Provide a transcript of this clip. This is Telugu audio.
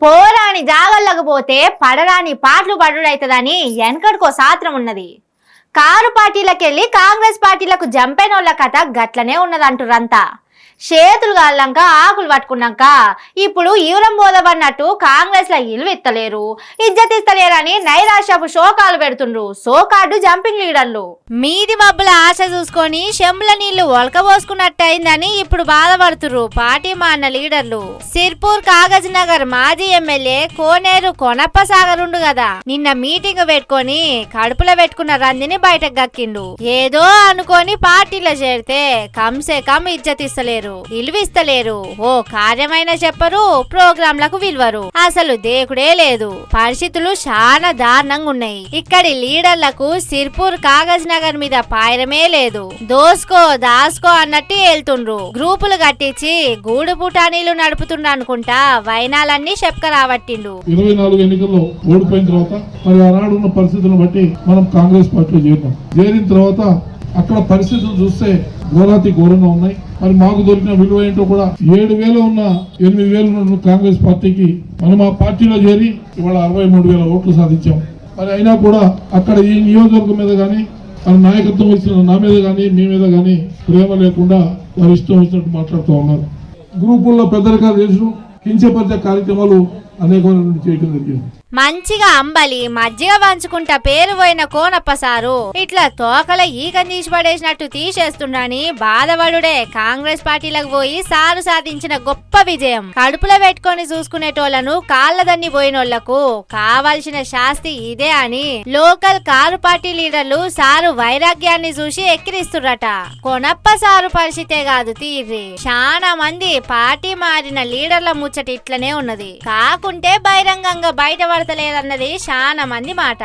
పోరాని జాగల్లకు పోతే పడరాని పాటలు పడుడైతదని వెనకటికో శాస్త్రం ఉన్నది. కారు పార్టీలకెళ్ళి కాంగ్రెస్ పార్టీలకు జంపైనోళ్ళ కథ గట్లనే ఉన్నదంటురంతా. చేతులు గాళ్ళంక ఆకులు పట్టుకున్నాక ఇప్పుడు ఈవరం బోధవన్నట్టు కాంగ్రెస్ లో ఇలువిత్తలేరు, ఇజ్జతిస్తలేరని నైరాశ్యపు శోకాలు పెడుతుండ్రు సోకార్డు జంపింగ్ లీడర్లు. మీది మబ్బుల ఆశ చూసుకొని చెంబుల నీళ్లు ఒలకబోసుకున్నట్టయిందని ఇప్పుడు బాధపడుతుర్రు పార్టీ మాన్న లీడర్లు. సిర్పూర్ కాగజ్ నగర్ మాజీ ఎమ్మెల్యే కోనేరు కొనప్ప సాగరుండు కదా, నిన్న మీటింగ్ పెట్టుకొని కడుపులో పెట్టుకున్న రందిని బయటకు గక్కిండు. ఏదో అనుకొని పార్టీలో చేరితే కమ్సే కమ్ ఇజ్జతిస్తలేరు, విలువిస్తలేరు, ఓ కార్యమైన చెప్పరు, ప్రోగ్రాంలకు విలువరు, అసలు దేకుడే లేదు. పరిస్థితులు చాలా దారుణంగా ఉన్నాయి. ఇక్కడి లీడర్లకు సిర్పూర్ కాగజ్ నగర్ మీద పాయరమే లేదు. దోసుకో దాసుకో అన్నట్టు వెళ్తుండ్రు. గ్రూపులు కట్టించి గూడు పుటానీలు నడుపుతుండ్రు అనుకుంటా వైనాలన్నీ చెప్పుకరావట్టిండు. 24 ఎన్నికల్లో ఓడిపోయిన తర్వాత మరి ఆనాడున్న పరిస్థితులను బట్టి మనం కాంగ్రెస్ పార్టీలో చేరినాం. చేరిన తర్వాత అక్కడ పరిస్థితులు చూస్తే ఘోరాతి ఘోరంగా ఉన్నాయి. మరి మాకు దొరికిన విలువ ఏంటో కూడా 7,000 ఉన్న 8,000 కాంగ్రెస్ పార్టీకి మనం ఆ పార్టీలో చేరి ఇవాళ 63,000 ఓట్లు సాధించాం. మరి అయినా కూడా అక్కడ ఈ నియోజకవర్గం మీద కానీ మన నాయకత్వం ఇచ్చిన నా మీద కానీ మీ మీద కానీ ప్రేమ లేకుండా వారు ఇష్టం వచ్చినట్టు మాట్లాడుతూ ఉన్నారు. గ్రూపుల్లో పెద్దరికాలు చేసిన కించపరిచే కార్యక్రమాలు అనేకమైన చేయడం జరిగింది. మంచిగా అంబలి మజ్జిగ వంచుకుంటా పేరు పోయిన కోనప్ప సారు ఇట్లా తోకల ఈగ తీసి పడేసినట్టు తీసేస్తుండని బాధపడుడే కాంగ్రెస్ పార్టీలకు పోయి సారు సాధించిన గొప్ప విజయం. కడుపులో పెట్టుకొని చూసుకునేటోళ్లను కాళ్ళదన్ని పోయినోళ్లకు కావాల్సిన శాస్తి ఇదే అని లోకల్ కారు పార్టీ లీడర్లు సారు వైరాగ్యాన్ని చూసి ఎక్కిరిస్తుర్రట. కొనప్ప సారు పరిస్థితే కాదు తీర్రి, చాలా మంది పార్టీ మారిన లీడర్ల ముచ్చట ఇట్లనే ఉన్నది. కాకుంటే బహిరంగంగా బయట లేదన్నది చాలా మంది మాట.